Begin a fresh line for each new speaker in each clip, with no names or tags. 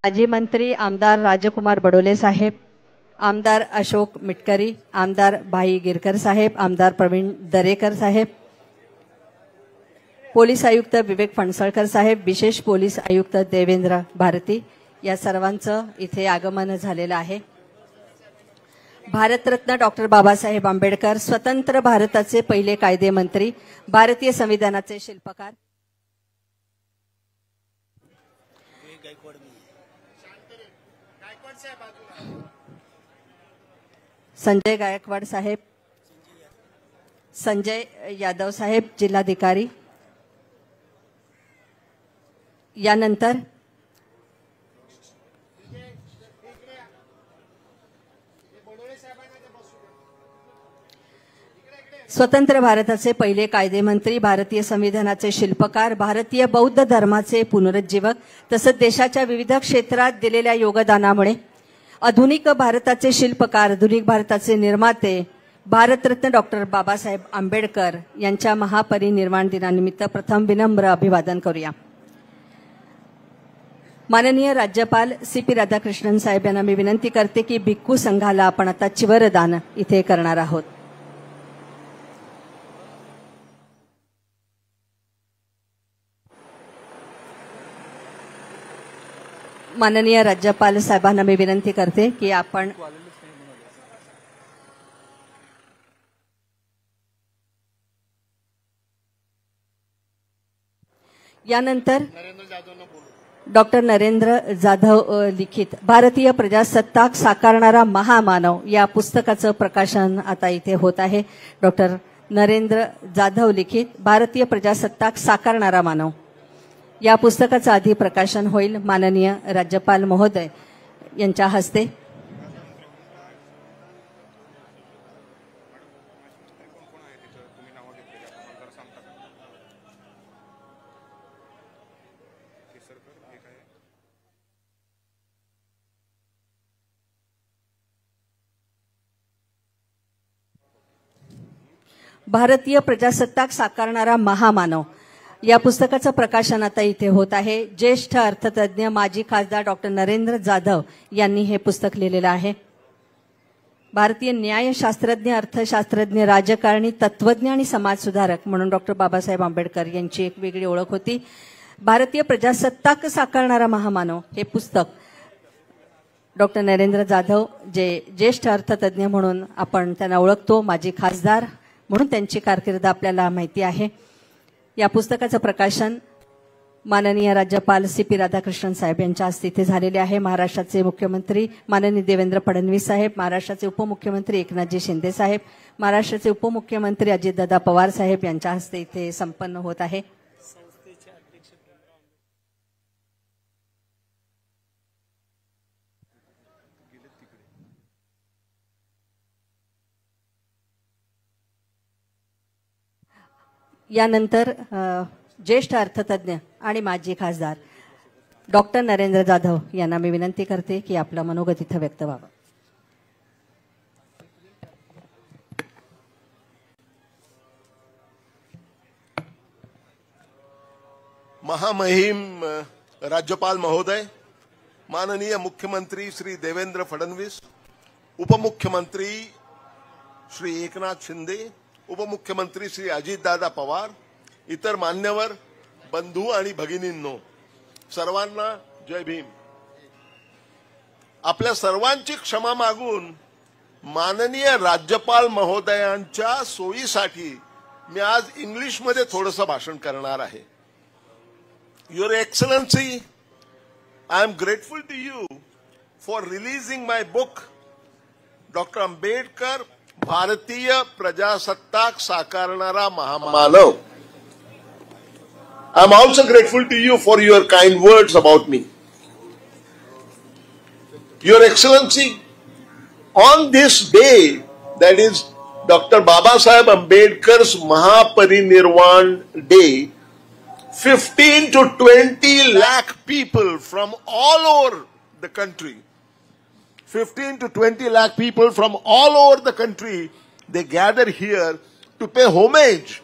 माजी मंत्री आमदार राजकुमार बडोले साहेब, आमदार अशोक मिटकरी, आमदार भाई गिरकर साहेब, आमदार प्रवीण दरेकर साहेब, पोलीस आयुक्त विवेक फणसळकर साहेब, विशेष पोलीस आयुक्त देवेंद्र भारती या सर्वांचं इथे आगमन झालेलं आहे। भारतरत्न डॉक्टर बाबासाहेब आंबेडकर, स्वतंत्र भारताचे पहिले कायदेमंत्री, भारतीय संविधानाचे शिल्पकार संजय गायकवाड साहेब, संजय यादव साहेब जिल्हाधिकारी, यानंतर स्वतंत्र भारताचे पहिले कायदेमंत्री, भारतीय संविधानाचे शिल्पकार, भारतीय बौद्ध धर्माचे पुनरुज्जीवक तसंच देशाच्या विविध क्षेत्रात दिलेल्या योगदानामुळे आधुनिक भारताचे शिल्पकार, आधुनिक भारताचे निर्माते भारतरत्न डॉक्टर बाबासाहेब आंबेडकर यांच्या महापरिनिर्वाण दिनानिमित्त प्रथम विनम्र अभिवादन करूया। माननीय राज्यपाल सी.पी. राधाकृष्णन साहेब यांना मी विनंती करते की भिक्खू संघाला आपण आता चिवरदान इथे करणार आहोत। माननीय राज्यपाल साहेबांना मी विनंती करते की आपण यानंतर डॉक्टर नरेंद्र जाधव लिखित भारतीय प्रजासत्ताक साकारणारा महामानव या पुस्तकाचं प्रकाशन आता इथे होत आहे। डॉक्टर नरेंद्र जाधव लिखित भारतीय प्रजासत्ताक साकारणारा मानव या पुस्तकाचं आधी प्रकाशन होईल माननीय राज्यपाल महोदय यांच्या हस्ते। भारतीय प्रजासत्ताक साकारणारा महामानव या पुस्तकाचं प्रकाशन आता इथे होत आहे। ज्येष्ठ अर्थतज्ञ माजी खासदार डॉक्टर नरेंद्र जाधव यांनी हे पुस्तक लिहिलेलं आहे। भारतीय न्यायशास्त्रज्ञ, अर्थशास्त्रज्ञ, राजकारणी, तत्वज्ञ आणि समाजसुधारक म्हणून डॉक्टर बाबासाहेब आंबेडकर यांची एक वेगळी ओळख होती। भारतीय प्रजासत्ताक साकारणारा महामानव हे पुस्तक डॉक्टर नरेंद्र जाधव जे ज्येष्ठ अर्थतज्ञ म्हणून आपण त्यांना ओळखतो, माजी खासदार म्हणून त्यांची कारकीर्द आपल्याला माहिती आहे। या पुस्तकाचं प्रकाशन माननीय राज्यपाल सी.पी. राधाकृष्णन साहेब यांच्या हस्ते इथे झालेले आहे। महाराष्ट्राचे मुख्यमंत्री माननीय देवेंद्र फडणवीस साहेब, महाराष्ट्राचे उपमुख्यमंत्री एकनाथजी शिंदे साहेब, महाराष्ट्राचे उपमुख्यमंत्री अजितदादा पवार साहेब यांच्या हस्ते इथे संपन्न होत आहे। यानंतर ज्येष्ठ अर्थतज्ञ आणि माजी खासदार डॉक्टर नरेंद्र जाधव यांना मी विनंती करते की आपलं मनोगत इथं व्यक्त व्हावं।
महामहिम राज्यपाल महोदय, माननीय मुख्यमंत्री श्री देवेंद्र फडणवीस, उपमुख्यमंत्री श्री एकनाथ शिंदे, उपमुख्यमंत्री श्री अजितदादा पवार, इतर मान्यवर बंधू आणि भगिनींनो, सर्वांना जय भीम। आपल्या सर्वांची क्षमा मागून माननीय राज्यपाल महोदयांच्या सोयीसाठी मी आज इंग्लिशमध्ये थोडंसं भाषण करणार आहे। Your excellency, I am grateful to you for releasing my book doctor Ambedkar भारतीय प्रजासत्ताक साकारणारा महामानव। I am also grateful to you for your kind words about me. Your Excellency, on this day, that is Dr. Babasaheb Ambedkar's Mahaparinirvan Day, 15 to 20 lakh people from all over the country, 15 to 20 lakh people from all over the country, they gather here to pay homage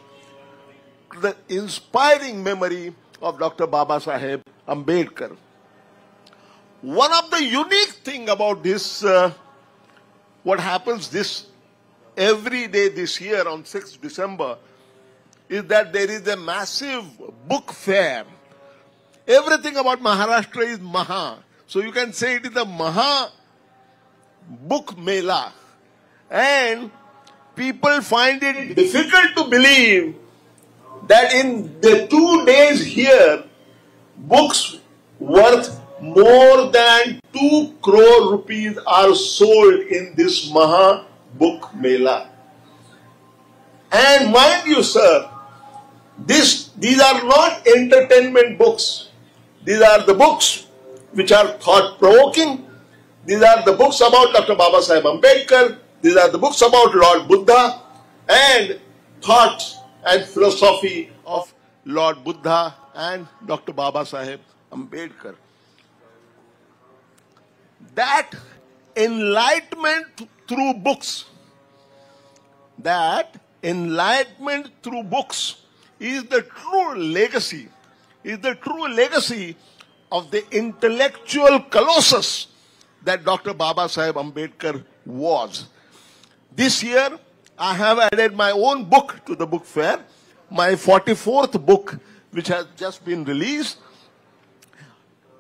to the inspiring memory of Dr. Babasaheb Ambedkar. One of the unique thing about this, what happens this every day this year on 6th December, is that there is a massive book fair. Everything about Maharashtra is Maha. So you can say it is the Maha Book Mela. And people find it difficult to believe that in the 2 days here, books worth more than 2 crore rupees are sold in this Maha Book Mela. And mind you, sir, these are not entertainment books. These are the books which are thought-provoking. These are the books about Dr. Babasaheb Ambedkar. These are the books about Lord Buddha and thought and philosophy of Lord Buddha and Dr. Babasaheb Ambedkar. That enlightenment through books, is the true legacy, of the intellectual colossus that Dr. Babasaheb Ambedkar was. This year, I have added my own book to the book fair, my 44th book, which has just been released.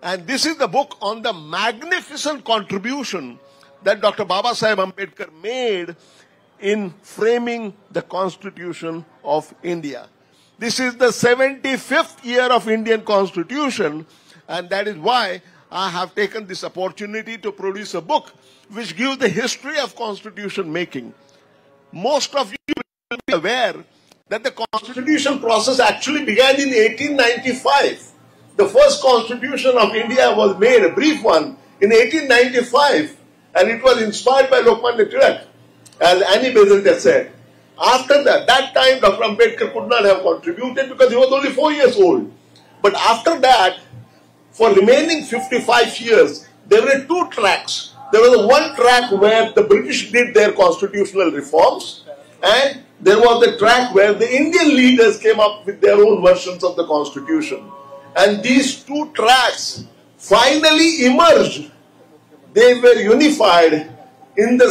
And this is the book on the magnificent contribution that Dr. Babasaheb Ambedkar made in framing the Constitution of India. This is the 75th year of Indian Constitution, and that is why I have taken this opportunity to produce a book which gives the history of constitution making. Most of you will be aware that the constitution process actually began in 1895. The first constitution of India was made, a brief one, in 1895, and it was inspired by Lokmanya Tilak, as Annie Besant has said. After that time Dr. Ambedkar could not have contributed because he was only 4 years old. But after that, for remaining 55 years, there were 2 tracks. There was one track where the British did their constitutional reforms, and there was the track where the Indian leaders came up with their own versions of the constitution. And these 2 tracks finally emerged. They were unified in the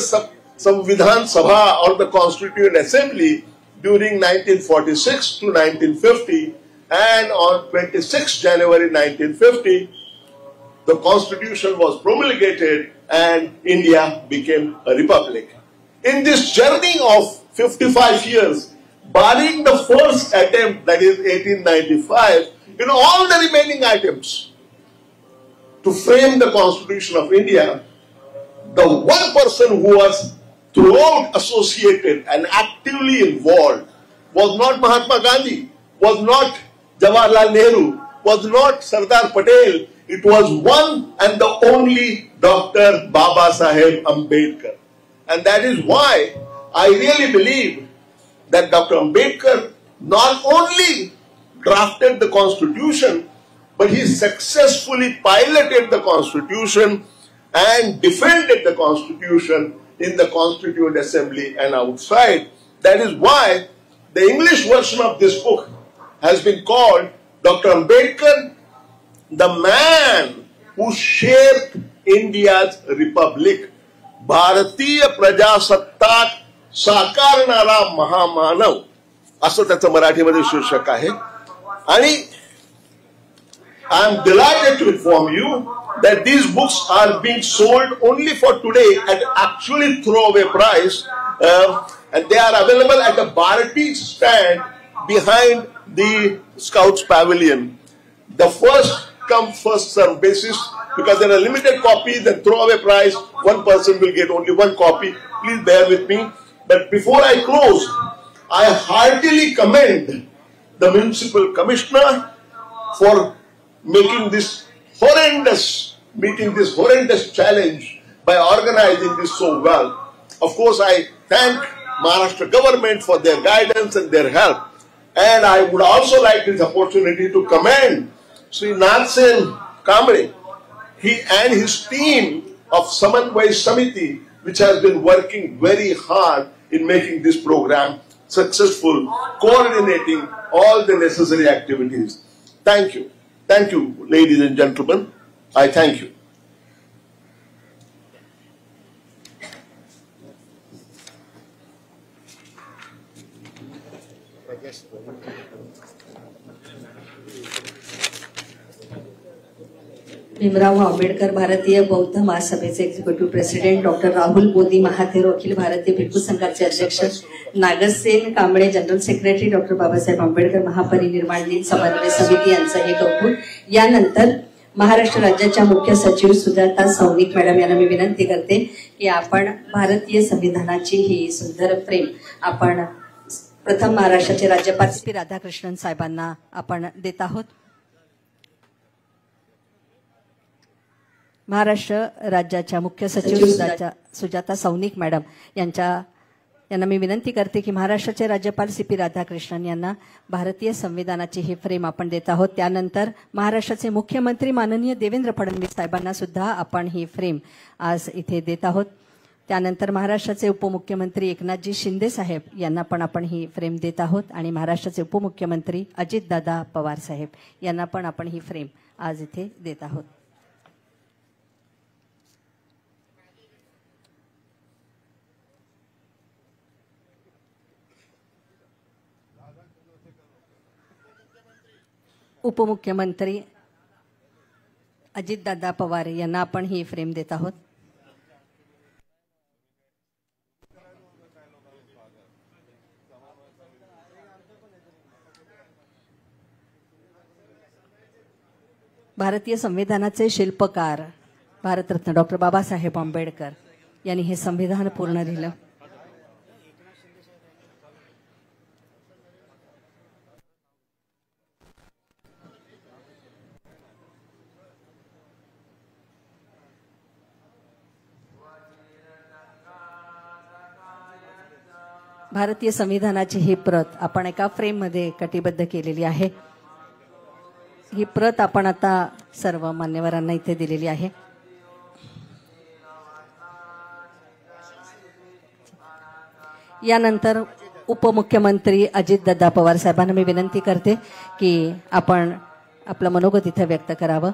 Samvidhan Sabha or the Constituent Assembly during 1946 to 1950, and on 26 January 1950, the Constitution was promulgated and India became a republic. In this journey of 55 years, barring the first attempt, that is 1895, in all the remaining attempts to frame the Constitution of India, the one person who was throughout associated and actively involved was not Mahatma Gandhi, was not Jawaharlal Nehru, was not Sardar Patel. It was one and the only Dr. Babasaheb Ambedkar. And that is why I really believe that Dr. Ambedkar not only drafted the Constitution, but he successfully piloted the Constitution and defended the Constitution in the Constituent Assembly and outside. That is why the English version of this book has been called Dr. Ambedkar, the man who shaped India's republic. Bharatiya Prajasattak Sakarnara Mahamanav, असं त्याचं मराठीमध्ये शीर्षक आहे. आणि I am delighted to inform you that these books are being sold only for today at actually throwaway price, and they are available at the Bharati stand behind the Scouts Pavilion. The first come first serve basis, because there are limited copies and throwaway price. One person will get only 1 copy. Please bear with me. But before I close, I heartily commend the Municipal Commissioner for making this horrendous challenge by organizing this so well. Of course, I thank Maharashtra government for their guidance and their help. And I would also like this opportunity to commend Sri Nathsen Kamre, he and his team of Samanvay Samiti, which has been working very hard in making this program successful, coordinating all the necessary activities. Thank you. Thank you, ladies and gentlemen. I thank you.
Bhimrao Ambedkar भारतीय बौद्ध महासभेचे executive president doctor Rahul Bodhi Mahathero अखिल भारतीय भिक्खू संघाचे अध्यक्ष Nagsen Kamble general secretary doctor Babasaheb Ambedkar महापरिनिर्वाण दिन समन्वय समिती यांचं हे कौतुक. यानंतर महाराष्ट्र राज्याच्या मुख्य सचिव सुजाता सौनिक मॅडम यांना मी विनंती करते की आपण भारतीय संविधानाची ही सुंदर फ्रेम आपण प्रथम महाराष्ट्राचे राज्यपाल सी राधाकृष्णन साहेबांना आपण देत आहोत. महाराष्ट्र राज्याच्या मुख्य सचिव सुजाता सौनिक मॅडम यांना मी विनंती करते की महाराष्ट्राचे राज्यपाल सी राधाकृष्णन यांना भारतीय संविधानाची ही फ्रेम आपण देत आहोत. त्यानंतर महाराष्ट्राचे मुख्यमंत्री माननीय देवेंद्र फडणवीस साहेबांना सुद्धा आपण ही फ्रेम आज इथे देत आहोत. त्यानंतर महाराष्ट्राचे उपमुख्यमंत्री एकनाथजी शिंदे साहेब यांना पण आपण ही फ्रेम देत आहोत आणि महाराष्ट्राचे उपमुख्यमंत्री अजितदादा पवार साहेब यांना पण आपण ही फ्रेम आज इथे देत आहोत. उपमुख्यमंत्री अजितदादा पवार यांना आपण ही फ्रेम देत आहोत. भारतीय संविधानाचे शिल्पकार भारतरत्न डॉक्टर बाबासाहेब आंबेडकर यांनी हे संविधान पूर्ण लिहिलं. भारतीय संविधानाची ही प्रत आपण एका फ्रेममध्ये कटिबद्ध केलेली आहे. ही प्रत आपण आता सर्व मान्यवरांना इथे दिलेली आहे. यानंतर उपमुख्यमंत्री अजितदादा पवार साहेबांना मी विनंती करते की आपण आपलं मनोगत इथे व्यक्त करावं.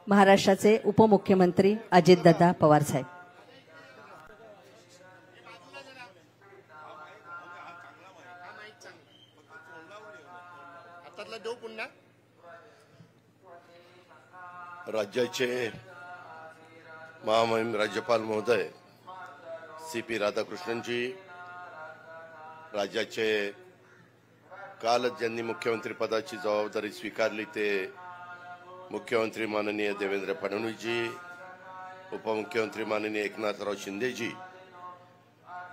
महाराष्ट्राचे उपमुख्यमंत्री अजितदादा पवार साहेब.
राज्याचे महामहिम राज्यपाल महोदय सी राधाकृष्णनजी, राज्याचे कालच ज्यांनी मुख्यमंत्री पदाची जबाबदारी स्वीकारली ते मुख्यमंत्री माननीय देवेंद्र फडणवीसजी, उपमुख्यमंत्री माननीय एकनाथराव शिंदेजी,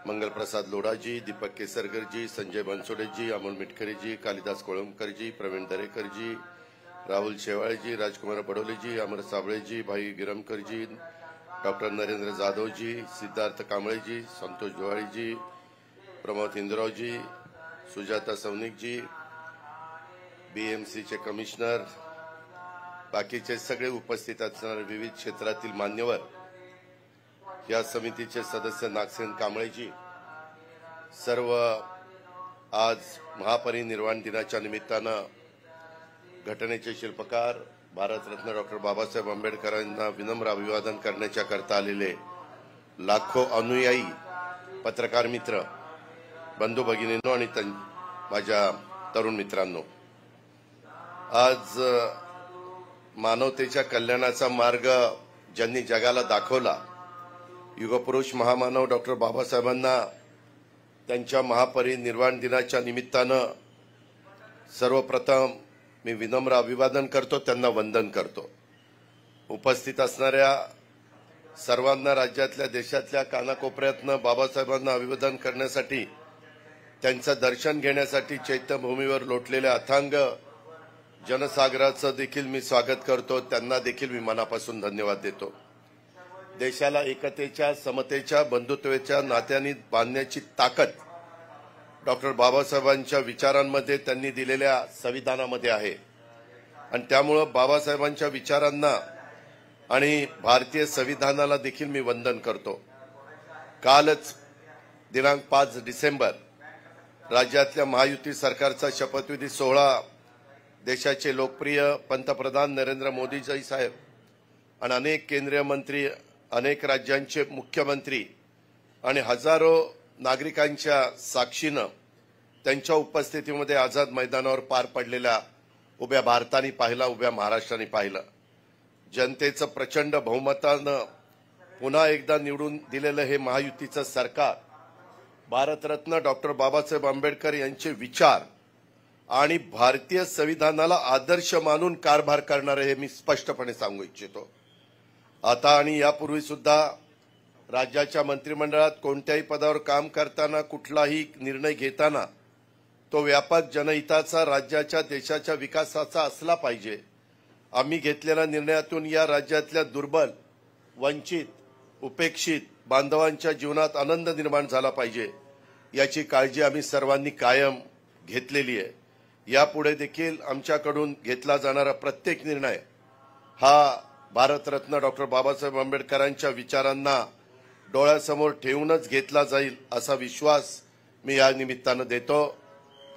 मंगलप्रसाद लोढाजी, दीपक केसरकरजी, संजय बनसोडेजी, अमोल मिटकरीजी, कालिदास कोळंबकरजी, प्रवीण दरेकरजी, राहुल शेवाळेजी, राजकुमार बडोलेजी, अमर साबळेजी, भाई गिरमकरजी, डॉक्टर नरेंद्र जाधवजी, सिद्धार्थ कांबळेजी, संतोष डोहाळीजी, प्रमोद हिंदरावजी, सुजाता सौनिकजी, बीएमसीचे कमिशनर, बाकीचे सगळे उपस्थित असणारे विविध क्षेत्रातील मान्यवर, या समितीचे सदस्य नागसेन कांबळेजी, सर्व आज महापरिनिर्वाण दिनाच्या निमित्तानं घटनेचे शिल्पकार भारतरत्न डॉक्टर बाबासाहेब आंबेडकरांना विनम्र अभिवादन करण्याच्या करता आलेले लाखो अनुयायी, पत्रकार मित्र, बंधू भगिनींनो आणि माझ्या तरुण मित्रांनो, आज मानवतेच्या कल्याणाचा मार्ग ज्यांनी जगाला दाखवला, युगपुरुष महामानव डॉक्टर बाबासाहेबांना त्यांच्या महापरिनिर्वाण दिनाच्या निमित्तानं सर्वप्रथम मी विनम्र अभिवादन करतो, त्यांना वंदन करतो. उपस्थित असणाऱ्या सर्वांना राज्यातल्या देशातल्या कानाकोपऱ्यातनं बाबासाहेबांना अभिवादन करण्यासाठी, त्यांचं दर्शन घेण्यासाठी चैत्यभूमीवर लोटलेल्या अथांग जनसागराचं देखील मी स्वागत करतो. त्यांना देखील मी मनापासून धन्यवाद देतो. देशाला एकतेच्या, समतेच्या, बंधुत्वाच्या नात्यांनी बांधण्याची ताकद डॉक्टर बाबासाहेबांच्या विचारांमध्ये, त्यांनी दिलेल्या संविधानामध्ये आहे आणि त्यामुळं बाबासाहेबांच्या विचारांना आणि भारतीय संविधानाला देखील मी वंदन करतो. कालच दिनांक 5 डिसेंबर राज्यातल्या महायुती सरकारचा शपथविधी सोहळा देशाचे लोकप्रिय पंतप्रधान नरेंद्र मोदीजी साहेब आणि अनेक केंद्रीय मंत्री, अनेक राज्यांचे मुख्यमंत्री आणि हजारो नागरिकांच्या साक्षीनं त्यांच्या उपस्थितीमध्ये आझाद मैदानावर पार पडलेल्या उभ्या भारताने पाहिला, उभ्या महाराष्ट्राने पाहिलं. जनतेचं प्रचंड बहुमतानं पुन्हा एकदा निवडून दिलेलं हे महायुतीचं सरकार भारतरत्न डॉक्टर बाबासाहेब आंबेडकर यांचे विचार आणि भारतीय संविधानाला आदर्श मानून कारभार करणारे हे मी स्पष्टपणे सांगू इच्छितो. आता आणि यापूर्वी सुद्धा राज्याच्या मंत्रिमंडळात कोणत्याही पदावर काम करताना, कुठलाही निर्णय घेताना तो व्यापक जनहिताचा, राज्याच्या देशाच्या विकासाचा असला पाहिजे. आम्ही घेतलेल्या निर्णयातून या राज्यातल्या दुर्बल, वंचित, उपेक्षित बांधवांच्या जीवनात आनंद निर्माण झाला पाहिजे याची काळजी आम्ही सर्वांनी कायम घेतलेली आहे. यापुढे देखील आमच्याकडून घेतला जाणारा प्रत्येक निर्णय हा भारतरत्न डॉक्टर बाबासाहेब आंबेडकरांच्या विचारांना डोळ्यासमोर ठेवूनच घेतला जाईल असा विश्वास मी या निमित्तानं देतो.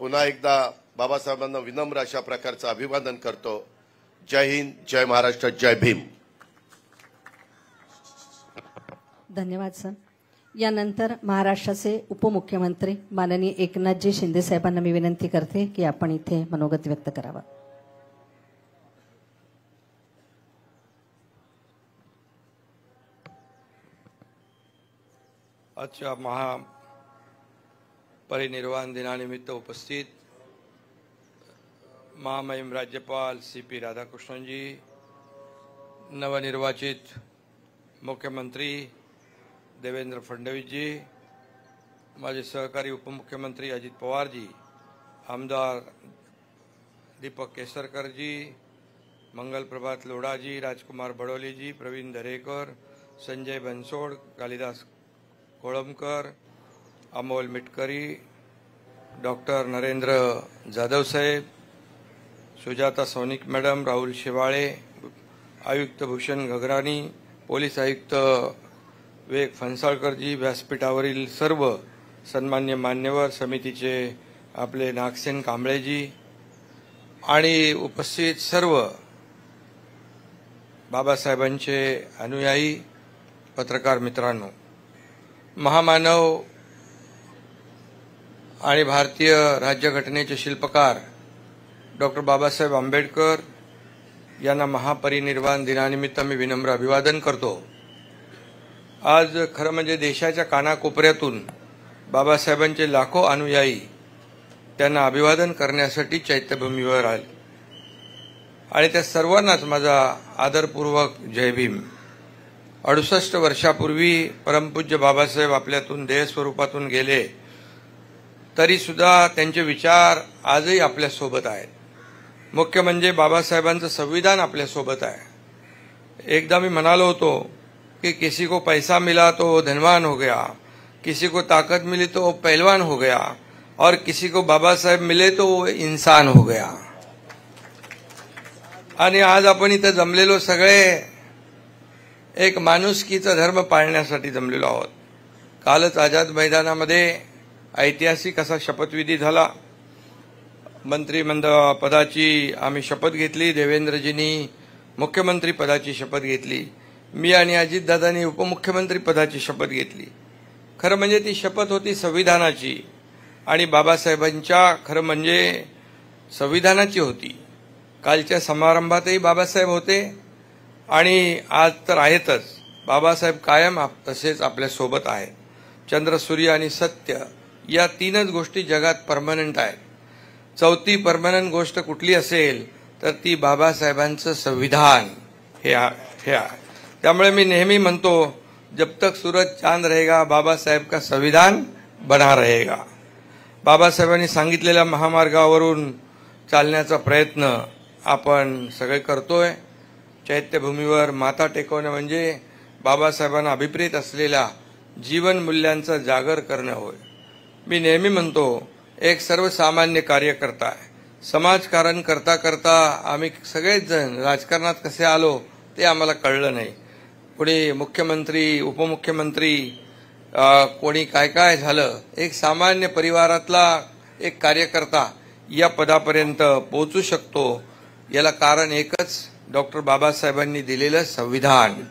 पुन्हा एकदा बाबासाहेबांना विनम्र अशा प्रकारचं अभिवादन करतो. जय हिंद, जय महाराष्ट्र, जय भीम.
धन्यवाद सर. यानंतर महाराष्ट्राचे उपमुख्यमंत्री माननीय एकनाथजी शिंदे साहेबांना मी विनंती करते की आपण इथे मनोगत व्यक्त करावं.
आजच्या महापरिनिर्वाण दिनानिमित्त उपस्थित महामहिम राज्यपाल CP राधाकृष्णनजी, नवनिर्वाचित मुख्यमंत्री देवेंद्र फडणवीसजी, माझे सहकारी उपमुख्यमंत्री अजित पवारजी, आमदार दीपक केसरकरजी, मंगल प्रभात लोढाजी, राजकुमार बडोलेजी, प्रवीण दरेकर, संजय बनसोड, कालिदास कोळंबकर, अमोल मिटकरी, डॉक्टर नरेंद्र जाधव साहेब, सुजाता सोनिक मॅडम, राहुल शेवाळे, आयुक्त भूषण गगराणी, पोलीस आयुक्त विवेक फणसाळकरजी, व्यासपीठावरील सर्व सन्मान्य मान्यवर, समितीचे आपले नागसेन कांबळेजी आणि उपस्थित सर्व बाबासाहेबांचे अनुयायी, पत्रकार मित्रांनो, महामानव आणि भारतीय राज्यघटनेचे शिल्पकार डॉक्टर बाबासाहेब आंबेडकर यांना महापरिनिर्वाण दिनानिमित्त मी विनम्र अभिवादन करतो. आज खरं म्हणजे देशाच्या कानाकोपऱ्यातून बाबासाहेबांचे लाखो अनुयायी त्यांना अभिवादन करण्यासाठी चैत्यभूमीवर आले आणि त्या सर्वांनाच माझा आदरपूर्वक जय भीम. 68 वर्षापूर्वी परमपूज्य बाबासाहेब आपल्यातून देह स्वरूपातून गेले, तरी सुद्धा त्यांचे विचार आजही आपल्यासोबत आहेत. मुख्य म्हणजे बाबासाहेबांचं संविधान आपल्यासोबत आहे. एकदा मी म्हणालो होतो कि किसी को पैसा मिला तो धनवान हो गया, किसी को ताकत मिली तो पहलवान हो गया और किसी को बाबा साहेब मिले तो वो इंसान हो गया. आणि आज आपण इथे जमलेलो सगळे एक माणुसकीचा धर्म पाळण्यासाठी जमलेलो आहोत. कालच आझाद मैदानामध्ये ऐतिहासिक असा शपथविधी झाला. मंत्रिमंडळ पदाची आम्ही शपथ घेतली, देवेंद्रजींनी मुख्यमंत्री पदाची शपथ घेतली, मी आणि अजितदादांनी उपमुख्यमंत्री पदाची शपथ घेतली. खरं म्हणजे ती शपथ होती संविधानाची आणि बाबासाहेबांच्या खरं म्हणजे संविधानाची होती. कालच्या समारंभातही बाबासाहेब होते आणि आज तर आहेतच. बाबासाहेब कायम तसेच आपल्यासोबत आहेत. चंद्र, सूर्य आणि सत्य या तीनच गोष्टी जगात परमनंट आहेत. चौथी परमनंट गोष्ट कुठली असेल तर ती बाबासाहेबांचं संविधान हे आहे. त्यामुळे मी नेहमी म्हणतो, जब तक सूरज चांद रहेगा बाबा साहेब का संविधान बना रहेगा. बाबासाहेबांनी सांगितलेल्या महामार्गावरून चालण्याचा प्रयत्न आपण सगळे करतोय. चैत्यभूमीवर माथा टेकवणं म्हणजे बाबासाहेबांना अभिप्रेत असलेल्या जीवन मूल्यांचा जागर करणं होय. मी नेहमी म्हणतो, एक सर्वसामान्य कार्यकर्ता आहे. समाजकारण करता करता आम्ही सगळेच जण राजकारणात कसे आलो ते आम्हाला कळलं नाही. कोणी मुख्यमंत्री, उपमुख्यमंत्री, कोणी काय काय झालं. एक सामान्य परिवारातला एक कार्यकर्ता या पदापर्यंत पोहोचू शकतो. याला कारण एकच, डॉक्टर बाबासाहेबांनी दिलेलं संविधान.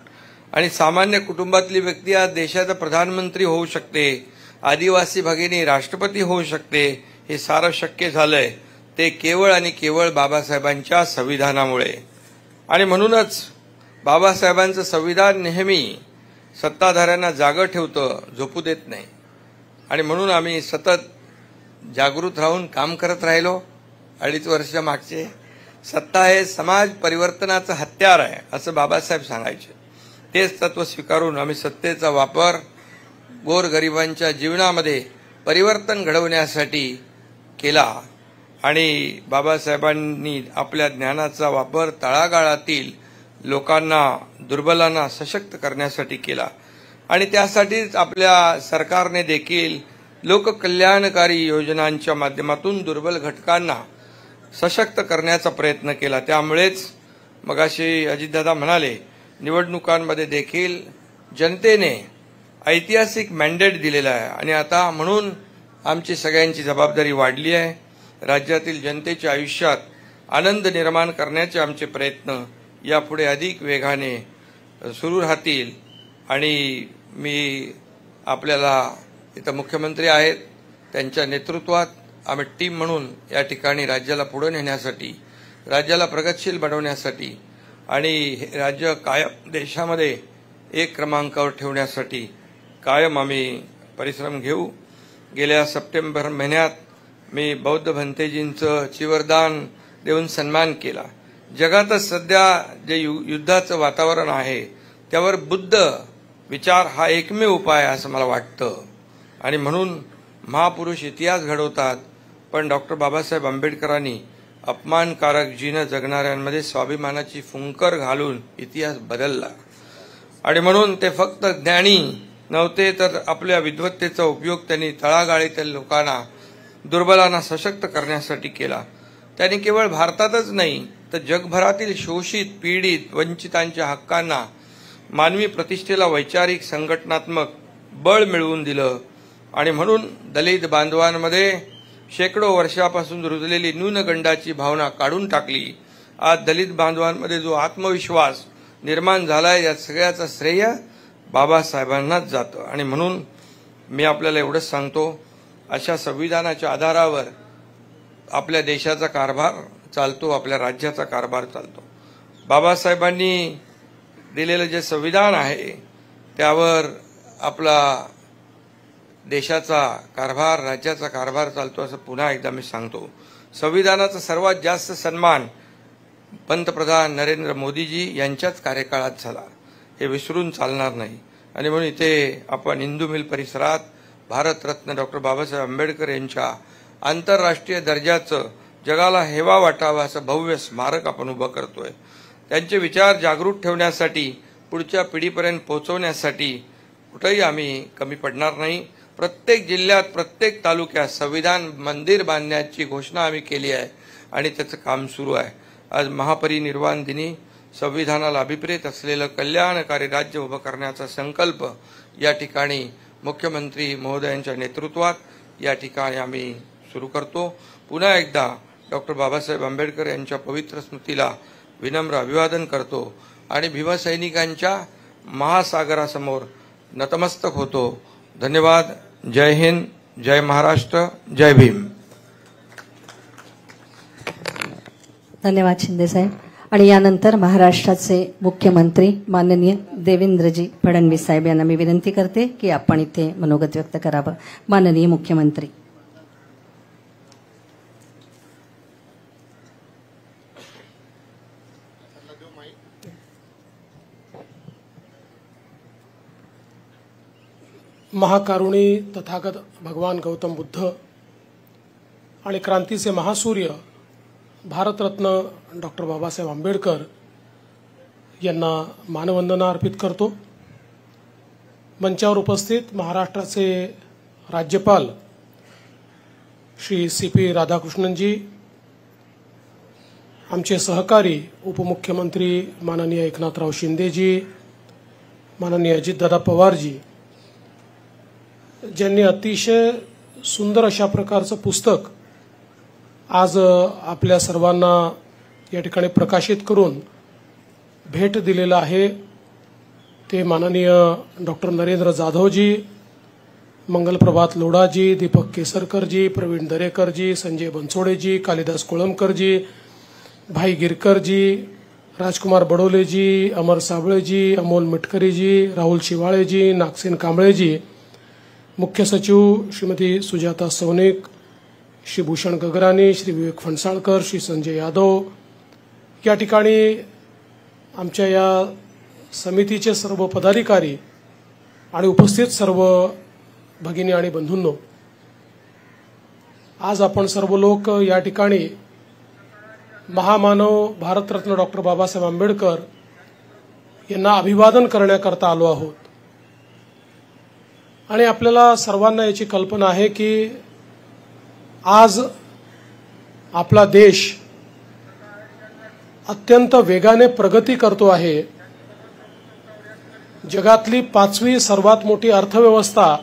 आणि सामान्य कुटुंबातली व्यक्ती आज देशाचा प्रधानमंत्री होऊ शकते, आदिवासी भगिनी राष्ट्रपती होऊ शकते. हे सारं शक्य झालंय ते केवळ आणि केवळ बाबासाहेबांच्या संविधानामुळे. आणि म्हणूनच बाबासाहेबांचं संविधान नेहमी सत्ताधाऱ्यांना जागं ठेवतं, झोपू देत नाही. आणि म्हणून आम्ही सतत जागृत राहून काम करत राहिलो. 2.5 वर्ष मागचे सत्ता हे समाज परिवर्तनाचं हत्यार आहे असं बाबासाहेब सांगायचे. तेच तत्व स्वीकारून आम्ही सत्तेचा वापर गोरगरिबांच्या जीवनामध्ये परिवर्तन घडवण्यासाठी केला. आणि बाबासाहेबांनी आपल्या ज्ञानाचा वापर तळागाळातील लोकांना, दुर्बलांना सशक्त करण्यासाठी केला. आणि त्यासाठीच आपल्या सरकारने देखील लोककल्याणकारी योजनांच्या माध्यमातून दुर्बल घटकांना सशक्त करण्याचा प्रयत्न केला. त्यामुळेच मगाशी अजितदादा म्हणाले, निवडणुकांमध्ये देखील जनतेने ऐतिहासिक मॅन्डेट दिलेला आहे. आणि आता म्हणून आमची सगळ्यांची जबाबदारी वाढली आहे. राज्यातील जनतेच्या आयुष्यात आनंद निर्माण करण्याचे आमचे प्रयत्न यापुढे अधिक वेगाने सुरू राहतील. आणि मी आपल्याला इथं मुख्यमंत्री आहेत, त्यांच्या नेतृत्वात आम्ही टीम म्हणून या ठिकाणी राज्याला पुढे नेण्यासाठी, राज्याला प्रगतशील बनवण्यासाठी आणि हे राज्य कायम देशामध्ये 1 क्रमांकावर ठेवण्यासाठी कायम आम्ही परिश्रम घेऊ. गेल्या सप्टेंबर महिन्यात मी बौद्ध भंतेजींचं चिवरदान देऊन सन्मान केला. जगातच सध्या जे युद्धाचं वातावरण आहे त्यावर बुद्ध विचार हा एकमेव उपाय असं मला वाटतं. आणि म्हणून महापुरुष इतिहास घडवतात, पण डॉक्टर बाबासाहेब आंबेडकरांनी अपमानकारक जीवन जगणाऱ्यांमध्ये स्वाभिमानाची फुंकर घालून इतिहास बदलला. आणि म्हणून ते फक्त ज्ञानी नव्हते, तर आपल्या विद्वत्तेचा उपयोग त्यांनी तळागाळीतील लोकांना, दुर्बलांना सशक्त करण्यासाठी केला. त्यांनी केवळ भारतातच नाही तर जगभरातील शोषित, पीडित, वंचितांच्या हक्कांना, मानवी प्रतिष्ठेला वैचारिक संघटनात्मक बळ मिळवून दिलं. आणि म्हणून दलित बांधवांमध्ये शेकडो वर्षापासून रुजलेली न्यूनगंडाची भावना काढून टाकली. आज दलित बांधवांमध्ये जो आत्मविश्वास निर्माण झालाय या सगळ्याचं श्रेय बाबासाहेबांनाच जातं. आणि म्हणून मी आपल्याला एवढंच सांगतो, अशा संविधानाच्या आधारावर आपल्या देशाचा कारभार चालतो, आपल्या राज्याचा कारभार चालतो. बाबासाहेबांनी दिलेलं जे संविधान आहे त्यावर आपला देशाचा कारभार, राज्याचा कारभार चालतो असं पुन्हा एकदा मी सांगतो. संविधानाचा सर्वात जास्त सन्मान पंतप्रधान नरेंद्र मोदीजी यांच्याच कार्यकाळात झाला, हे विसरून चालणार नाही. आणि म्हणून इथे आपण इंदू मिल परिसरात भारतरत्न डॉक्टर बाबासाहेब आंबेडकर यांच्या आंतरराष्ट्रीय दर्जाचं, जगाला हेवा वाटावा असं भव्य स्मारक आपण उभं करतोय. त्यांचे विचार जागृत ठेवण्यासाठी, पुढच्या पिढीपर्यंत पोहोचवण्यासाठी कुठेही आम्ही कमी पडणार नाही. प्रत्येक जिल्ह्यात, प्रत्येक तालुक्यात संविधान मंदिर बांधण्याची घोषणा आम्ही केली आहे आणि त्याचं काम सुरू आहे. आज महापरिनिर्वाण दिनी संविधानाला अभिप्रेत असलेलं कल्याणकारी राज्य उभं करण्याचा संकल्प या ठिकाणी मुख्यमंत्री महोदयांच्या नेतृत्वात या ठिकाणी आम्ही सुरू करतो. पुन्हा एकदा डॉक्टर बाबासाहेब आंबेडकर यांच्या पवित्र स्मृतीला विनम्र अभिवादन करतो आणि भीमसैनिकांच्या महासागरासमोर नतमस्तक होतो. धन्यवाद. जय हिंद, जय महाराष्ट्र, जय भीम.
धन्यवाद शिंदे साहेब. आणि यानंतर महाराष्ट्राचे मुख्यमंत्री माननीय देवेंद्रजी फडणवीस साहेब यांना मी विनंती करते की आपण इथे मनोगत व्यक्त करावं. माननीय मुख्यमंत्री.
महाकारुणी तथागत भगवान गौतम बुद्ध आणि क्रांतीचे महासूर्य भारतरत्न डॉक्टर बाबासाहेब आंबेडकर यांना मानवंदना अर्पित करतो. मंचावर उपस्थित महाराष्ट्राचे राज्यपाल श्री CP राधाकृष्णनजी, आमचे सहकारी उपमुख्यमंत्री माननीय एकनाथराव शिंदेजी, माननीय अजितदादा पवारजी, ज्यांनी अतिशय सुंदर अशा प्रकारचं पुस्तक आज आपल्या सर्वांना या ठिकाणी प्रकाशित करून भेट दिलेलं आहे, ते माननीय डॉक्टर नरेंद्र जाधवजी, मंगलप्रभात लोढाजी, दीपक केसरकरजी, प्रवीण दरेकरजी, संजय बनसोडेजी, कालिदास कोळंबकरजी, भाई गिरकरजी, राजकुमार बडोलेजी, अमर साबळेजी, अमोल मिटकरीजी, राहुल शिवाळेजी, नागसेन कांबळेजी, मुख्य सचिव श्रीमती सुजाता सौनिक, श्री भूषण गगरानी, श्री विवेक फणसाळकर, श्री संजय यादव, या ठिकाणी आमच्या या समितीचे सर्व पदाधिकारी आणि उपस्थित सर्व भगिनी आणि बंधूंनो, आज आपण सर्व लोक या ठिकाणी महामानव भारतरत्न डॉक्टर बाबासाहेब आंबेडकर यांना अभिवादन करण्याकरता आलो आहोत. आणि आपल्याला सर्वांना याची कल्पना आहे की आज आपला देश अत्यंत वेगाने प्रगती करतो आहे. जगातली 5वी सर्वात मोठी अर्थव्यवस्था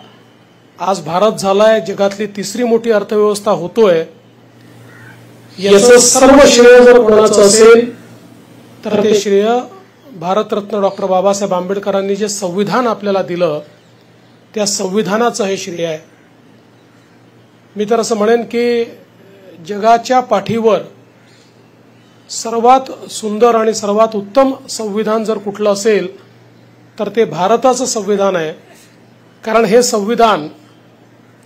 आज भारत झालाय, जगातली 3री मोठी अर्थव्यवस्था होतोय. याचं सर्व श्रेय जर कोणाचं असेल तर ते श्रेय भारतरत्न डॉक्टर बाबासाहेब आंबेडकरांनी जे संविधान आपल्याला दिलं त्या संविधानाचं हे श्रेय आहे. मी तर असं म्हणेन की जगाच्या पाठीवर सर्वात सुंदर आणि सर्वात उत्तम संविधान जर कुठलं असेल तर ते भारताचं संविधान आहे. कारण हे संविधान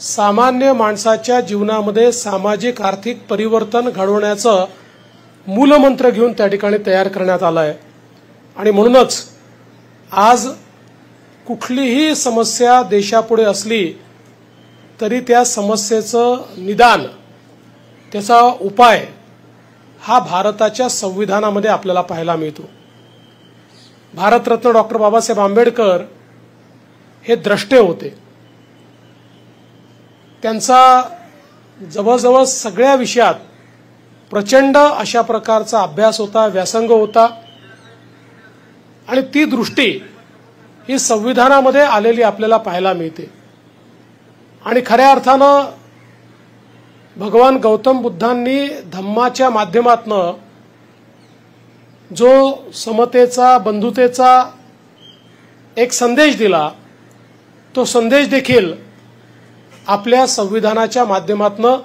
सामान्य माणसाच्या जीवनामध्ये सामाजिक आर्थिक परिवर्तन घडवण्याचं मूलमंत्र घेऊन त्या ठिकाणी तयार करण्यात आलं आहे. आणि म्हणूनच आज कुठलीही समस्या देशापुढे असली तरी त्या समस्येचं निदान, त्याचा उपाय हा भारताच्या संविधानामध्ये आपल्याला पाहायला मिळतो. भारतरत्न डॉक्टर बाबासाहेब आंबेडकर हे द्रष्टे होते. त्यांचा जवळजवळ सगळ्या विषयात प्रचंड अशा प्रकारचा अभ्यास होता, व्यासंग होता. आणि ती दृष्टी ही संविधानामध्ये आलेली आपल्याला पाहायला मिळते. आणि खऱ्या अर्थानं भगवान गौतम बुद्धांनी धम्माच्या माध्यमातनं जो समतेचा, बंधुतेचा एक संदेश दिला, तो संदेश देखील आपल्या संविधानाच्या माध्यमातनं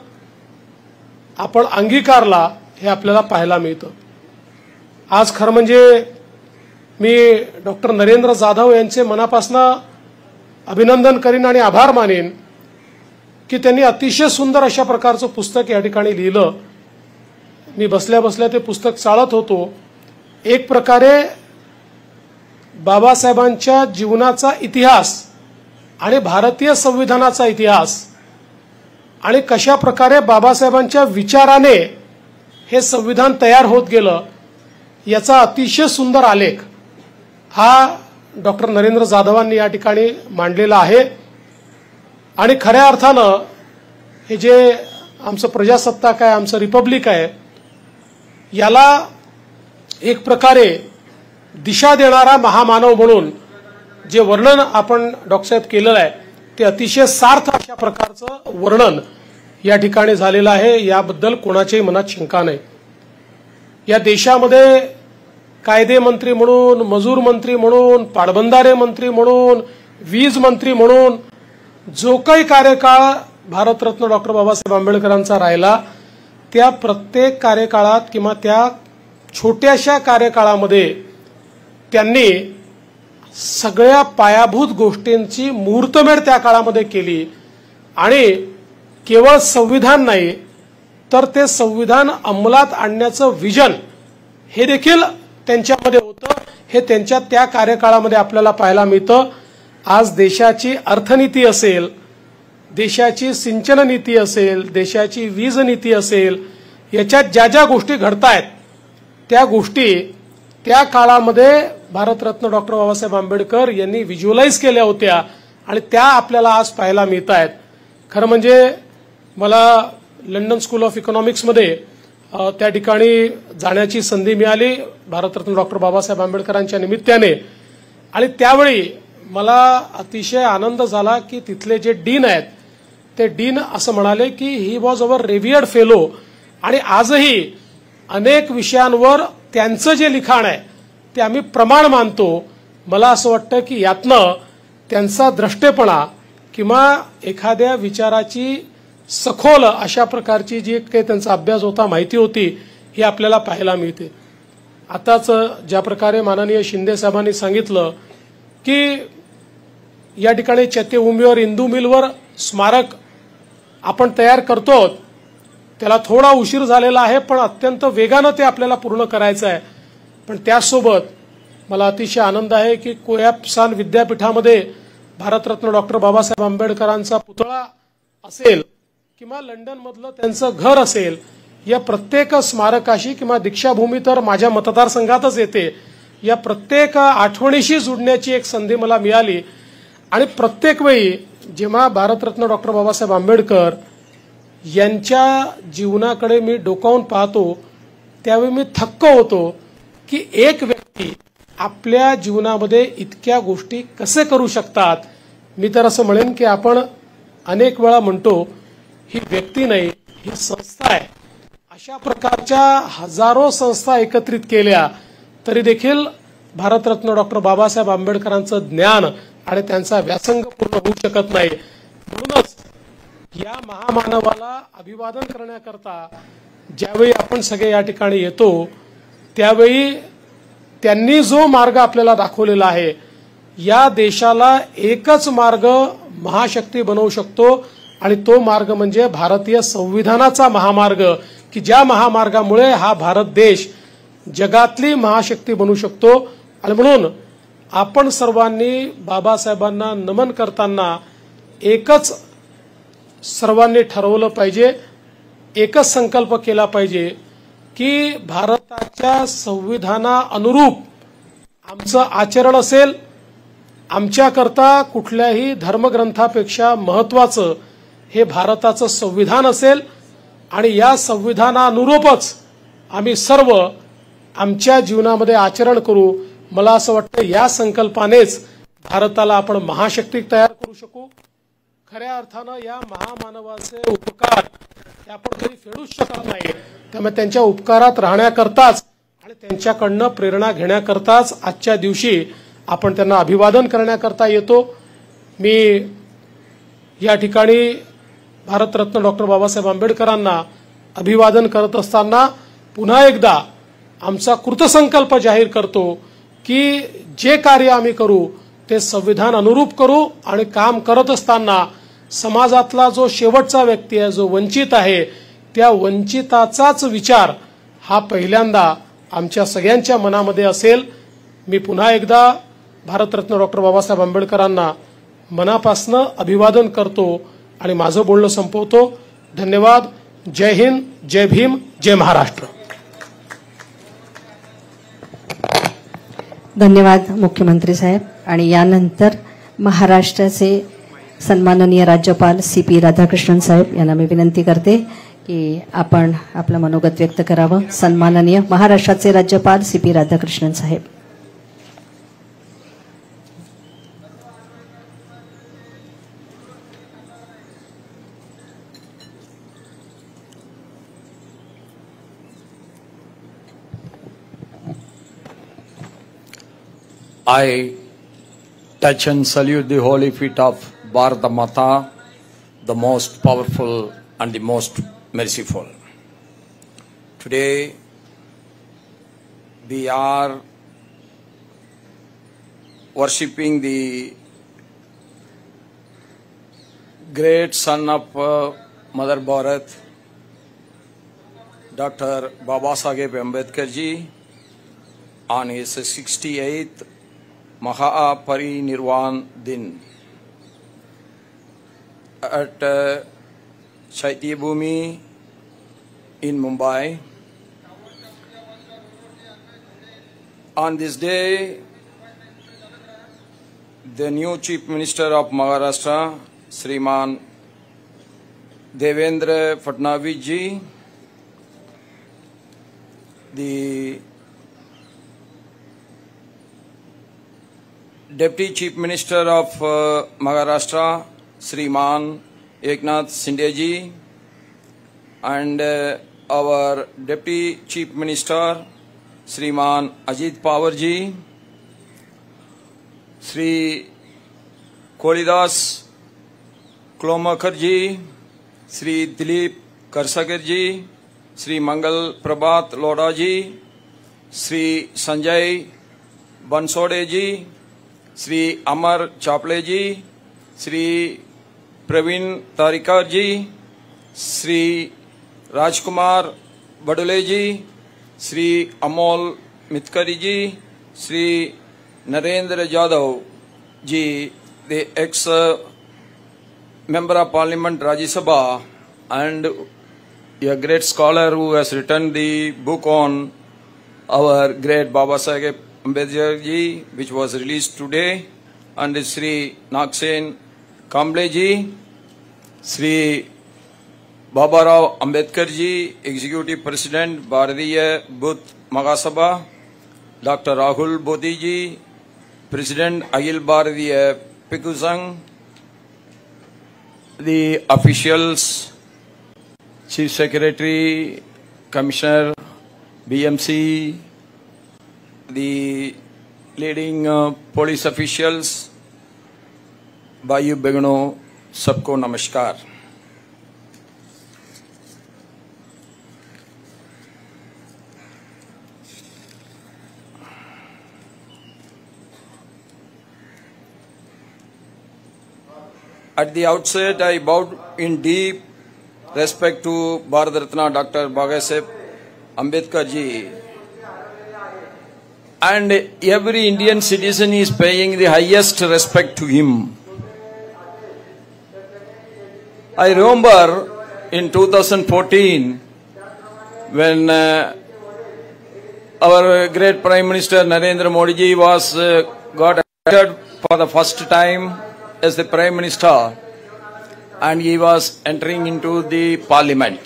आपण अंगीकारला हे आपल्याला पाहायला मिळतं. आज खरं म्हणजे मी डॉक्टर नरेंद्र जाधव यांचे मनापासून अभिनंदन करीन आणि आभार मानेन की त्यांनी अतिशय सुंदर अशा प्रकारचं पुस्तक या ठिकाणी लिहिलं. मी बसल्या बसल्या ते पुस्तक चाळत होतो. एक प्रकारे बाबासाहेबांच्या जीवनाचा इतिहास आणि भारतीय संविधानाचा इतिहास आणि कशा प्रकारे बाबासाहेबांच्या विचाराने हे संविधान तयार होत गेलं याचा अतिशय सुंदर आलेख हा डॉक्टर नरेंद्र जाधवांनी या ठिकाणी मांडलेला आहे. आणि खऱ्या अर्थानं हे जे आमचं प्रजासत्ताक आहे, आमचं रिपब्लिक आहे, याला एक प्रकारे दिशा देणारा महामानव म्हणून जे वर्णन आपण डॉक्टरसाहेब केलेलं आहे ते अतिशय सार्थ अशा प्रकारचं वर्णन या ठिकाणी झालेलं आहे. याबद्दल कोणाच्याही मनात शंका नाही. या देशामध्ये कायदे मंत्री म्हणून, मजूर मंत्री म्हणून, पाटबंधारे मंत्री म्हणून, वीज मंत्री म्हणून जो काही कार्यकाळ भारतरत्न डॉक्टर बाबासाहेब आंबेडकरांचा राहिला त्या प्रत्येक कार्यकाळात किंवा त्या छोट्याशा कार्यकाळामध्ये त्यांनी सगळ्या पायाभूत गोष्टींची मुहूर्तमेढ त्या काळामध्ये केली. आणि केवळ संविधान नाही तर ते संविधान अंमलात आणण्याचं विजन हे देखील त्यांच्यामध्ये होतं. हे त्यांच्या त्या कार्यकाळामध्ये आपल्याला पाहायला मिळतं. आज देशाची अर्थनीती असेल, देशाची सिंचन नीती असेल, देशाची वीज नीती असेल, याच्यात ज्या ज्या गोष्टी घडतायत त्या गोष्टी त्या काळामध्ये भारतरत्न डॉक्टर बाबासाहेब आंबेडकर यांनी व्हिज्युअलाइज केल्या होत्या आणि त्या आपल्याला आज पाहायला मिळत आहेत. खरं म्हणजे मला लंडन स्कूल ऑफ इकॉनॉमिक्समध्ये त्या ठिकाणी जाण्याची संधी मिळाली भारतरत्न डॉक्टर बाबासाहेब आंबेडकरांच्या निमित्ताने. आणि त्यावेळी मला अतिशय आनंद झाला की तिथले जे डीन आहेत ते डीन असं म्हणाले की ही वॉज अवर रेव्हियर्ड फेलो. आणि आजही अनेक विषयांवर त्यांचं जे लिखाण आहे ते आम्ही प्रमाण मानतो. मला असं वाटतं की यातनं त्यांचा द्रष्टेपणा किंवा एखाद्या विचाराची सखोल अशा प्रकारची जी काही त्यांचा अभ्यास होता, माहिती होती, ही आपल्याला पाहायला मिळते. आताच ज्या प्रकारे माननीय शिंदे साहेबांनी सांगितलं की या ठिकाणी चैत्यभूमीवर इंदू मिलवर स्मारक आपण तयार करतो, त्याला थोडा उशीर झालेला आहे, पण अत्यंत वेगानं ते आपल्याला पूर्ण करायचं आहे. पण त्याचसोबत मला अतिशय आनंद आहे की कोयाप्सान विद्यापीठामध्ये भारतरत्न डॉक्टर बाबासाहेब आंबेडकरांचा पुतळा असेल किंवा लंडनमधलं त्यांचं घर असेल, या प्रत्येक स्मारकाशी किंवा दीक्षाभूमी तर माझ्या मतदारसंघातच येते, या प्रत्येक आठवणीशी जुडण्याची एक संधी मला मिळाली. आणि प्रत्येक वेळी जेव्हा भारतरत्न डॉक्टर बाबासाहेब आंबेडकर यांच्या जीवनाकडे मी डोकावून पाहतो, त्यावेळी मी थक्क होतो की एक व्यक्ती आपल्या जीवनामध्ये इतक्या गोष्टी कसे करू शकतात. मी तर असं म्हणेन की आपण अनेक वेळा म्हणतो ही व्यक्ती नाही, ही संस्था आहे. अशा प्रकारच्या हजारो संस्था एकत्रित केल्या तरी देखील भारतरत्न डॉक्टर बाबासाहेब आंबेडकरांचं ज्ञान आणि त्यांचा व्यासंग पूर्ण होऊ शकत नाही. म्हणूनच या महामानवाला अभिवादन करण्याकरता ज्यावेळी आपण सगळे या ठिकाणी येतो, त्यावेळी त्यांनी जो मार्ग आपल्याला दाखवलेला आहे, या देशाला एकच मार्ग महाशक्ती बनवू शकतो आणि तो मार्ग म्हणजे भारतीय संविधानाचा महामार्ग, की ज्या महामार्गामुळे हा भारत देश जगातली महाशक्ती बनू शकतो. आणि म्हणून आपण सर्वांनी बाबासाहेबांना नमन करताना एकच सर्वांनी ठरवलं पाहिजे, एकच संकल्प केला पाहिजे की भारताच्या संविधाना अनुरूप आमचं आचरण असेल. आमच्याकरता कुठल्याही धर्मग्रंथापेक्षा महत्वाचं हे भारताचं संविधान असेल आणि या संविधानानुरूपच आम्ही सर्व आमच्या जीवनामध्ये आचरण करू. मला असं वाटतं या संकल्पानेच भारताला आपण महाशक्ती तयार करू शकू. खऱ्या अर्थानं या महामानवाचे उपकार हे आपण कधी फेडूच शकत नाही. त्यामुळे त्यांच्या उपकारात राहण्याकरताच आणि त्यांच्याकडनं प्रेरणा घेण्याकरताच आजच्या दिवशी आपण त्यांना अभिवादन करण्याकरता येतो. मी या ठिकाणी भारतरत्न डॉक्टर बाबासाहेब आंबेडकरांना अभिवादन करत असताना पुन्हा एकदा आमचा कृतसंकल्प जाहीर करतो की जे कार्य आम्ही करू ते संविधान अनुरूप करू आणि काम करत असताना समाजातला जो शेवटचा व्यक्ती आहे, जो वंचित आहे, त्या वंचिताचाच विचार हा पहिल्यांदा आमच्या सगळ्यांच्या मनामध्ये असेल. मी पुन्हा एकदा भारतरत्न डॉक्टर बाबासाहेब आंबेडकरांना मनापासनं अभिवादन करतो आणि माझं बोलणं संपवतो. धन्यवाद. जय हिंद, जय भीम, जय महाराष्ट्र.
धन्यवाद मुख्यमंत्री साहेब. आणि यानंतर महाराष्ट्राचे सन्माननीय राज्यपाल CP राधाकृष्णन साहेब यांना मी विनंती करते की आपण आपलं मनोगत व्यक्त करावं. सन्माननीय महाराष्ट्राचे राज्यपाल CP Radhakrishnan Saheb.
I touch and salute the holy feet of Bharata Mata, the most powerful and the most merciful. Today, we are worshipping the great son of Mother Bharat, Dr. Babasaheb Ambedkar ji, on his 68th Mahaparinirvan Din at Chaityabhumi in Mumbai. On this day, the new Chief Minister of Maharashtra, Shriman Devendra Fadnavis ji, the Deputy Chief Minister of Maharashtra, Shriman Eknath Shinde ji, and our Deputy Chief Minister, Shriman Ajit Pawar ji, Shri Kolidas क्लोमकर G, Shri Dilip करसागर G, Shri Mangal Prabhat Lodha G, Shri Sanjay Bansode G, Shri Amar Chaple G, Shri Pravin तारिकर G, Shri Rajkumar बडुले G, Shri Amol मितकरी G, Shri Narendra Jadhav G, the ex-member of Parliament Rajya Sabha and a great scholar who has written the book on our great Baba Saheb Ambedkar ji, which was released today, and Sri Naksen Kamble ji, Sri Baba Rao Ambedkar ji, Executive President Bharatiya Bhuth Mahasabha, Dr. Rahul Bodhi ji, President Akhil Bharatiya Bhikkhu Sangh, the officials, Chief Secretary, Commissioner, BMC, the leading police officials, Bhaiyo Begno, सबको नमस्कार। At the outset, I bowed in deep respect to Bharat Ratna Dr. Baba Saheb Ambedkar ji. And every Indian citizen is paying the highest respect to him. I remember in 2014 when our great Prime Minister Narendra Modi ji was got elected for the first time as the Prime Minister, and he was entering into the Parliament.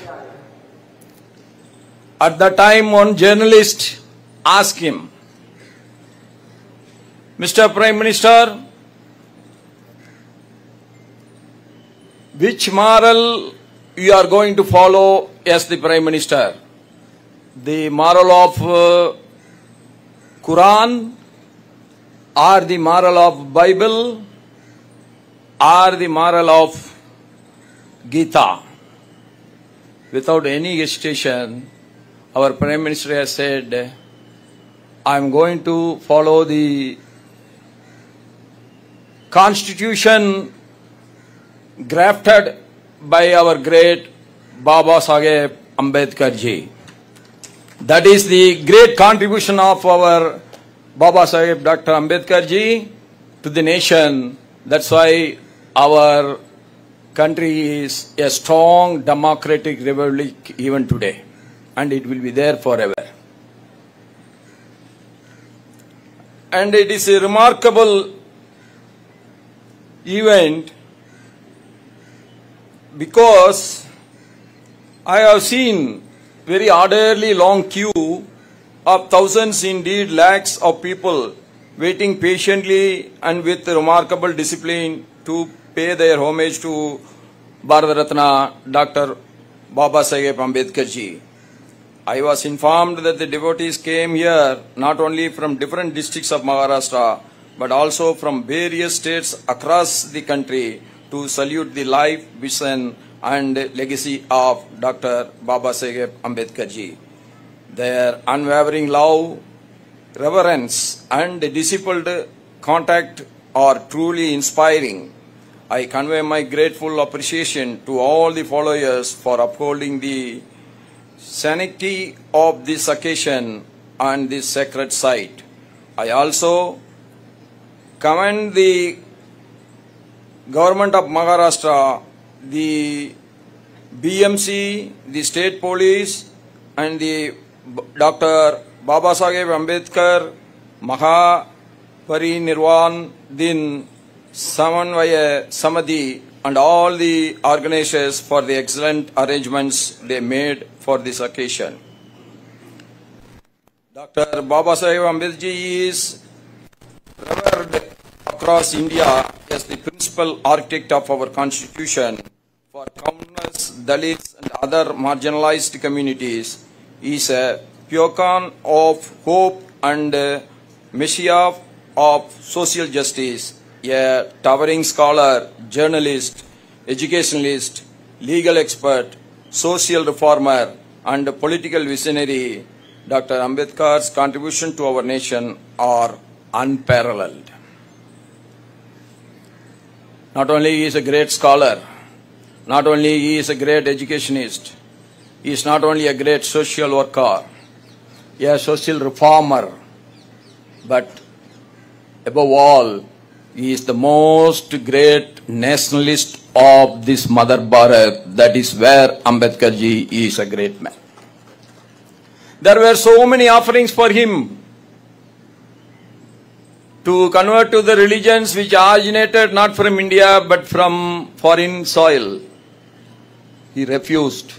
At that time, one journalist asked him, Mr. Prime Minister, which moral you are going to follow as the Prime Minister? The moral of Quran, or the moral of Bible, or the moral of Gita? Without any hesitation, our Prime Minister has said, I am going to follow the Constitution grafted by our great Baba Saheb Ambedkar ji. That is the great contribution of our Baba Saheb Dr. Ambedkar ji to the nation. That's why our country is a strong democratic republic even today, and it will be there forever. And it is a remarkable event because I have seen very orderly long queue of thousands, indeed lakhs of people waiting patiently and with remarkable discipline to pay their homage to Bharat Ratna Dr. Baba Saheb Ambedkar ji. I was informed that the devotees came here not only from different districts of Maharashtra but also from various states across the country to salute the life, vision and legacy of Dr. Baba Saheb Ambedkar ji. Their unwavering love, reverence and discipled contact are truly inspiring. I convey my grateful appreciation to all the followers for upholding the sanctity of this occasion and this sacred site. I also commend the government of Maharashtra, the BMC, the state police and the Dr. Baba Saheb Ambedkar Maha Parinirvan Din Samanvaya Samadhi and all the organizers for the excellent arrangements they made for this occasion. Dr. Baba Saheb Ambedkar ji is revered across India as the principal architect of our constitution for countless Dalits and other marginalized communities. He is a beacon of hope and messiah of social justice, a towering scholar, journalist, educationalist, legal expert, social reformer, and political visionary, Dr. Ambedkar's contribution to our nation are unparalleled. Not only he is a great scholar, not only he is a great educationist, he is not only a great social worker, he is a social reformer, but above all, he is the most great nationalist of this Mother Bharat. That is where Ambedkar ji is a great man. There were so many offerings for him to convert to the religions which originated not from India but from foreign soil. He refused.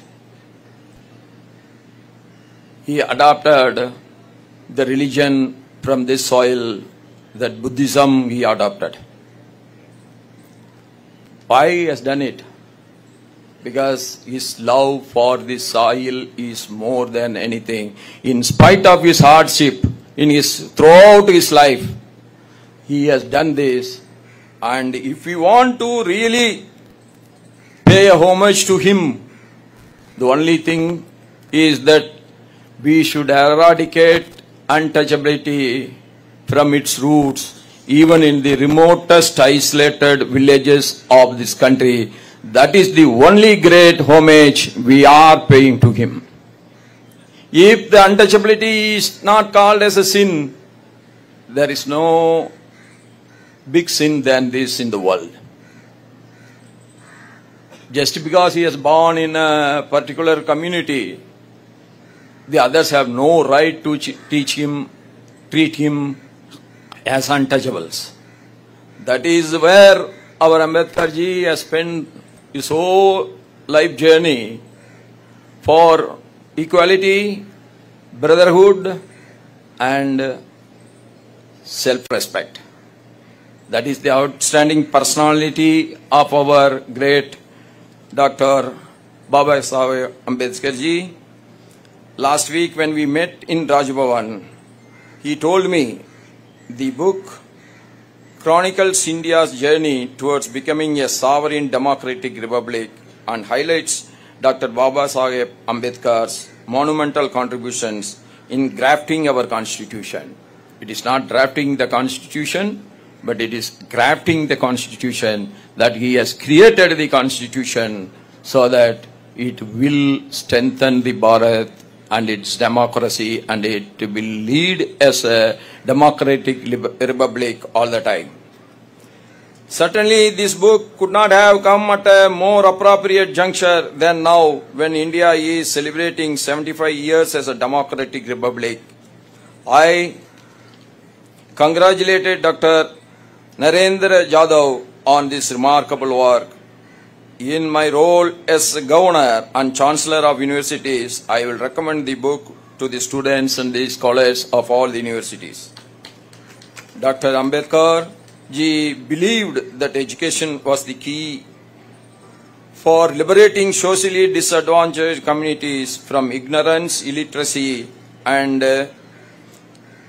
He adopted the religion from this soil, that Buddhism he adopted. Why he has done it? Because his love for this soil is more than anything. In spite of his hardship, throughout his life, he has done this. And if we want to really pay a homage to him, the only thing is that we should eradicate untouchability from its roots, even in the remotest isolated villages of this country. That is the only great homage we are paying to him. If the untouchability is not called as a sin, there is no big sin than this in the world. Just because he is born in a particular community, the others have no right to treat him as untouchables. That is where our Ambedkar ji has spent his whole life journey for equality, brotherhood, and self-respect. That is the outstanding personality of our great Dr. Baba Saheb Ambedkar ji. Last week when we met in Raj Bhavan, he told me the book chronicles India's journey towards becoming a sovereign democratic republic and highlights Dr. Baba Saheb Ambedkar's monumental contributions in crafting our constitution. It is not drafting the constitution, but it is crafting the constitution, that he has created the constitution so that it will strengthen the Bharat and its democracy, and it will lead as a democratic republic all the time. Certainly this book could not have come at a more appropriate juncture than now, when India is celebrating 75 years as a democratic republic. I congratulated Dr. Narendra Jadhav on this remarkable work. In my role as Governor and Chancellor of Universities, I will recommend the book to the students and the scholars of all the universities. Dr. Ambedkar ji believed that education was the key for liberating socially disadvantaged communities from ignorance, illiteracy, and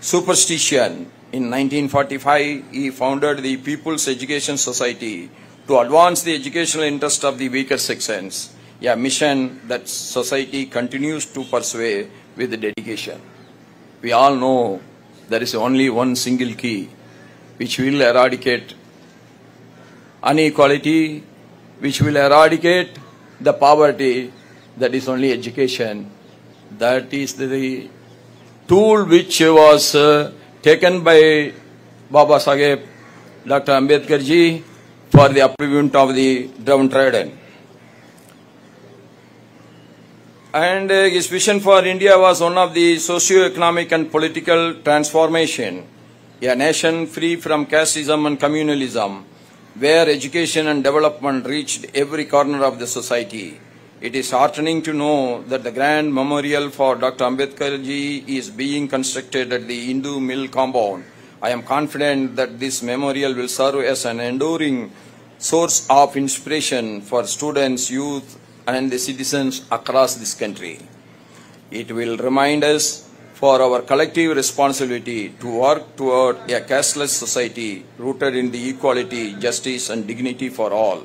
superstition. In 1945, he founded the People's Education Society to advance the educational interest of the weaker sections, a mission that society continues to pursue with dedication. We all know there is only one single key which will eradicate inequality, which will eradicate the poverty. That is only education. That is the tool which was taken by Baba Saheb, Dr. Ambedkar ji, for the upliftment of the downtrodden. And his vision for India was one of the socio-economic and political transformation, a nation free from casteism and communalism, where education and development reached every corner of the society. It is heartening to know that the grand memorial for Dr. Ambedkar ji is being constructed at the Hindu Mill compound. I am confident that this memorial will serve as an enduring source of inspiration for students, youth, and the citizens across this country. It will remind us for our collective responsibility to work toward a casteless society rooted in the equality, justice, and dignity for all.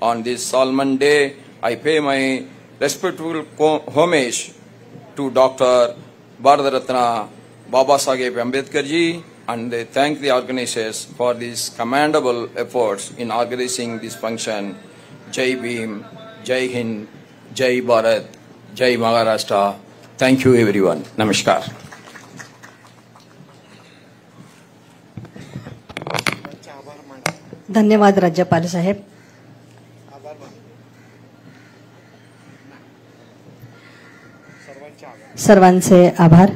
On this solemn day, I pay my respectful homage to Dr. Bharat Ratna Babasaheb Ambedkar ji, and they thank the organizers for these commendable efforts in organizing this function. Jai Bhim, Jai Hind, Jai Bharat, Jai Maharashtra. Thank you everyone. Namaskar.
धन्यवाद राज्यपाल साहेब. सर्वांचे आभार.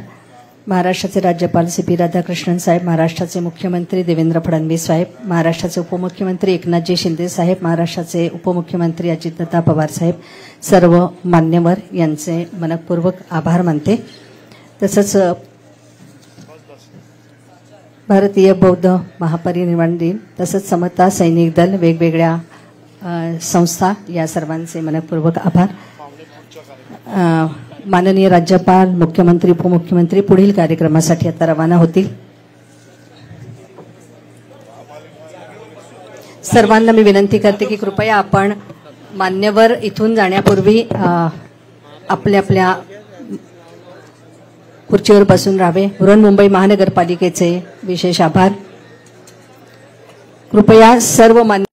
महाराष्ट्राचे राज्यपाल CP Radhakrishnan साहेब, महाराष्ट्राचे मुख्यमंत्री देवेंद्र फडणवीस साहेब, महाराष्ट्राचे उपमुख्यमंत्री एकनाथजी शिंदे साहेब, महाराष्ट्राचे उपमुख्यमंत्री अजितदादा पवार साहेब, सर्व मान्यवर यांचे मनपूर्वक आभार मानते. तसंच भारतीय बौद्ध महापरिनिर्वाण दिन तसंच समता सैनिक दल वेगवेगळ्या संस्था या सर्वांचे मनपूर्वक आभार. माननीय राज्यपाल, मुख्यमंत्री, उपमुख्यमंत्री पुढील कार्यक्रमासाठी आता रवाना होतील. सर्वांना मी विनंती करते की कृपया आपण मान्यवर इथून जाण्यापूर्वी आपल्या आपल्या खुर्चीवर बसून राहावे. बृहन्मुंबई महानगरपालिकेचे विशेष आभार. कृपया सर्व मान्य